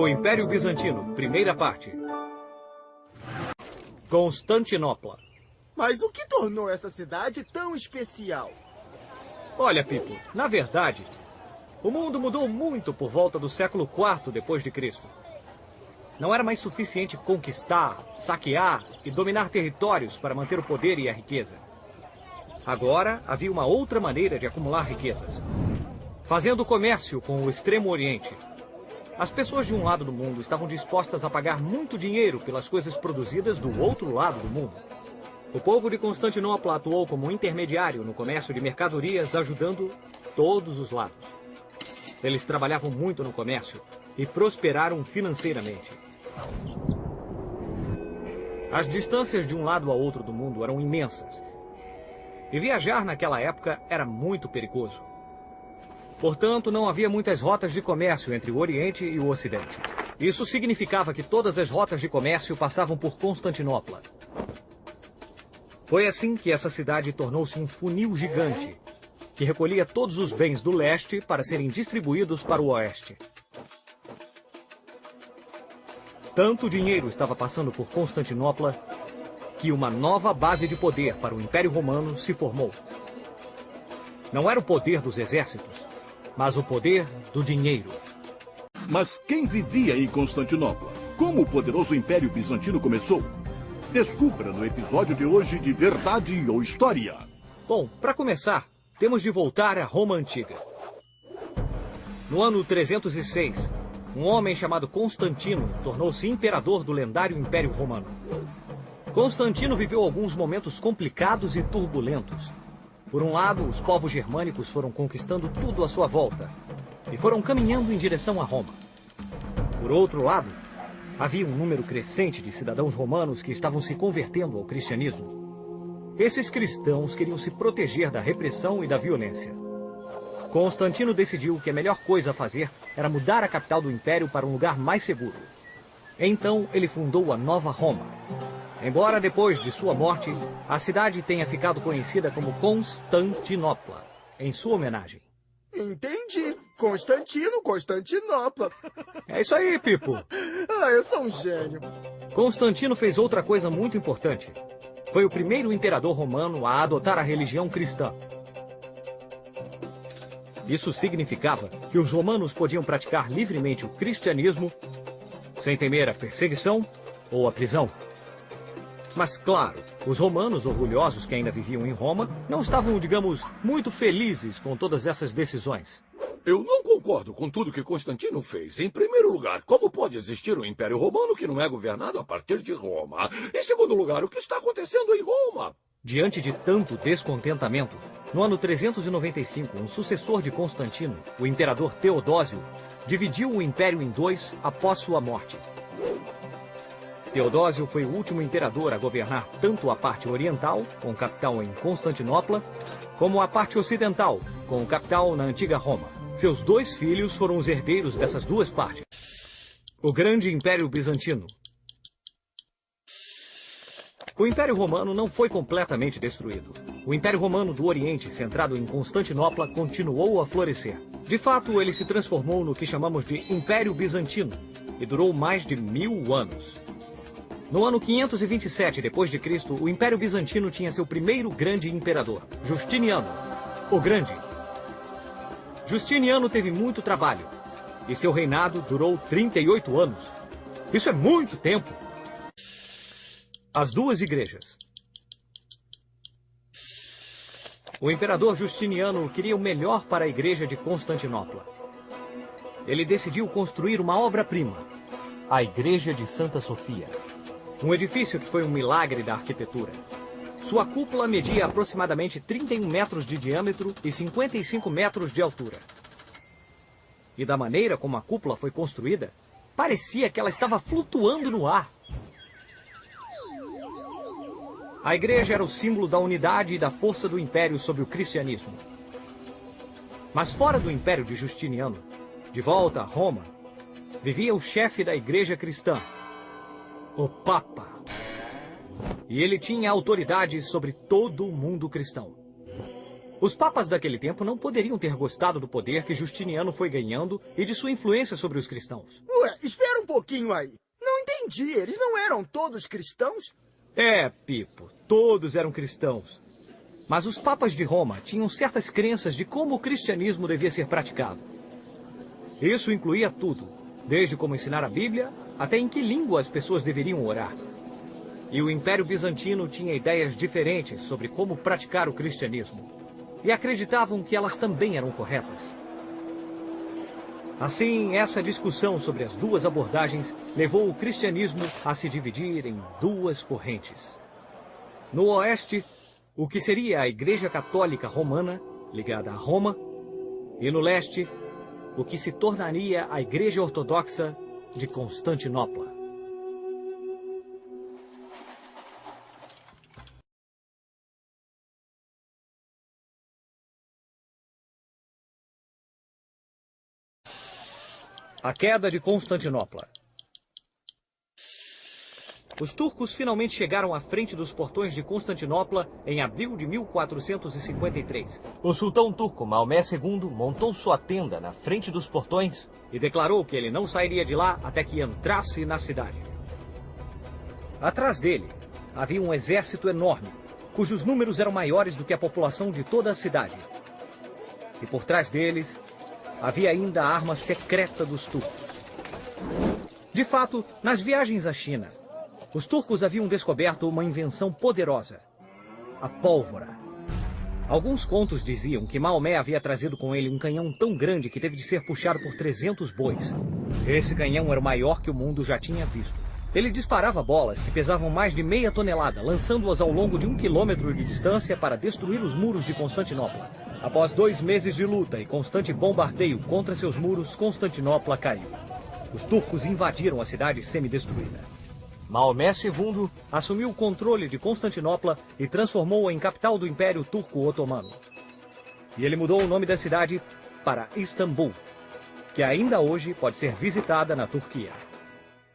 O Império Bizantino, primeira parte. Constantinopla. Mas o que tornou essa cidade tão especial? Olha, Pipo, na verdade, o mundo mudou muito por volta do século IV depois de Cristo. Não era mais suficiente conquistar, saquear e dominar territórios para manter o poder e a riqueza. Agora havia uma outra maneira de acumular riquezas. Fazendo comércio com o Extremo Oriente. As pessoas de um lado do mundo estavam dispostas a pagar muito dinheiro pelas coisas produzidas do outro lado do mundo. O povo de Constantinopla atuou como intermediário no comércio de mercadorias, ajudando todos os lados. Eles trabalhavam muito no comércio e prosperaram financeiramente. As distâncias de um lado ao outro do mundo eram imensas. E viajar naquela época era muito perigoso. Portanto, não havia muitas rotas de comércio entre o Oriente e o Ocidente. Isso significava que todas as rotas de comércio passavam por Constantinopla. Foi assim que essa cidade tornou-se um funil gigante, que recolhia todos os bens do leste para serem distribuídos para o oeste. Tanto dinheiro estava passando por Constantinopla que uma nova base de poder para o Império Romano se formou. Não era o poder dos exércitos, mas o poder do dinheiro. Mas quem vivia em Constantinopla? Como o poderoso Império Bizantino começou? Descubra no episódio de hoje de Verdade ou História. Bom, para começar, temos de voltar à Roma Antiga. No ano 306, um homem chamado Constantino tornou-se imperador do lendário Império Romano. Constantino viveu alguns momentos complicados e turbulentos. Por um lado, os povos germânicos foram conquistando tudo à sua volta e foram caminhando em direção a Roma. Por outro lado, havia um número crescente de cidadãos romanos que estavam se convertendo ao cristianismo. Esses cristãos queriam se proteger da repressão e da violência. Constantino decidiu que a melhor coisa a fazer era mudar a capital do império para um lugar mais seguro. Então, ele fundou a Nova Roma. Embora depois de sua morte, a cidade tenha ficado conhecida como Constantinopla, em sua homenagem. Entendi. Constantino, Constantinopla. É isso aí, Pipo. Eu sou um gênio. Constantino fez outra coisa muito importante. Foi o primeiro imperador romano a adotar a religião cristã. Isso significava que os romanos podiam praticar livremente o cristianismo sem temer a perseguição ou a prisão. Mas, claro, os romanos orgulhosos que ainda viviam em Roma não estavam, digamos, muito felizes com todas essas decisões. Eu não concordo com tudo que Constantino fez. Em primeiro lugar, como pode existir um Império Romano que não é governado a partir de Roma? Em segundo lugar, o que está acontecendo em Roma? Diante de tanto descontentamento, no ano 395, um sucessor de Constantino, o imperador Teodósio, dividiu o império em dois após sua morte. Teodósio foi o último imperador a governar tanto a parte oriental, com capital em Constantinopla, como a parte ocidental, com capital na antiga Roma. Seus dois filhos foram os herdeiros dessas duas partes. O Grande Império Bizantino. O Império Romano não foi completamente destruído. O Império Romano do Oriente, centrado em Constantinopla, continuou a florescer. De fato, ele se transformou no que chamamos de Império Bizantino e durou mais de 1000 anos. No ano 527 d.C., o Império Bizantino tinha seu primeiro grande imperador, Justiniano, o Grande. Justiniano teve muito trabalho, e seu reinado durou 38 anos. Isso é muito tempo! As duas igrejas. O imperador Justiniano queria o melhor para a igreja de Constantinopla. Ele decidiu construir uma obra-prima, a Igreja de Santa Sofia. Um edifício que foi um milagre da arquitetura. Sua cúpula media aproximadamente 31 metros de diâmetro e 55 metros de altura. E da maneira como a cúpula foi construída, parecia que ela estava flutuando no ar. A igreja era o símbolo da unidade e da força do império sobre o cristianismo. Mas fora do império de Justiniano, de volta a Roma, vivia o chefe da igreja cristã, o Papa. E ele tinha autoridade sobre todo o mundo cristão. Os papas daquele tempo não poderiam ter gostado do poder que Justiniano foi ganhando e de sua influência sobre os cristãos. Ué, espera um pouquinho aí. Não entendi. Eles não eram todos cristãos? É, Pipo, todos eram cristãos. Mas os papas de Roma tinham certas crenças de como o cristianismo devia ser praticado. Isso incluía tudo, desde como ensinar a Bíblia até em que língua as pessoas deveriam orar. E o Império Bizantino tinha ideias diferentes sobre como praticar o cristianismo. E acreditavam que elas também eram corretas. Assim, essa discussão sobre as duas abordagens levou o cristianismo a se dividir em duas correntes. No oeste, o que seria a Igreja Católica Romana, ligada a Roma, e no leste, o que se tornaria a Igreja Ortodoxa de Constantinopla. A queda de Constantinopla. Os turcos finalmente chegaram à frente dos portões de Constantinopla em abril de 1453. O sultão turco Maomé II montou sua tenda na frente dos portões e declarou que ele não sairia de lá até que entrasse na cidade. Atrás dele havia um exército enorme, cujos números eram maiores do que a população de toda a cidade. E por trás deles havia ainda a arma secreta dos turcos. De fato, nas viagens à China, os turcos haviam descoberto uma invenção poderosa: a pólvora. Alguns contos diziam que Maomé havia trazido com ele um canhão tão grande que teve de ser puxado por 300 bois. Esse canhão era o maior que o mundo já tinha visto. Ele disparava bolas que pesavam mais de meia tonelada, lançando-as ao longo de 1 quilômetro de distância para destruir os muros de Constantinopla. Após 2 meses de luta e constante bombardeio contra seus muros, Constantinopla caiu. Os turcos invadiram a cidade semidestruída. Maomé II assumiu o controle de Constantinopla e transformou-a em capital do Império Turco-Otomano. E ele mudou o nome da cidade para Istambul, que ainda hoje pode ser visitada na Turquia.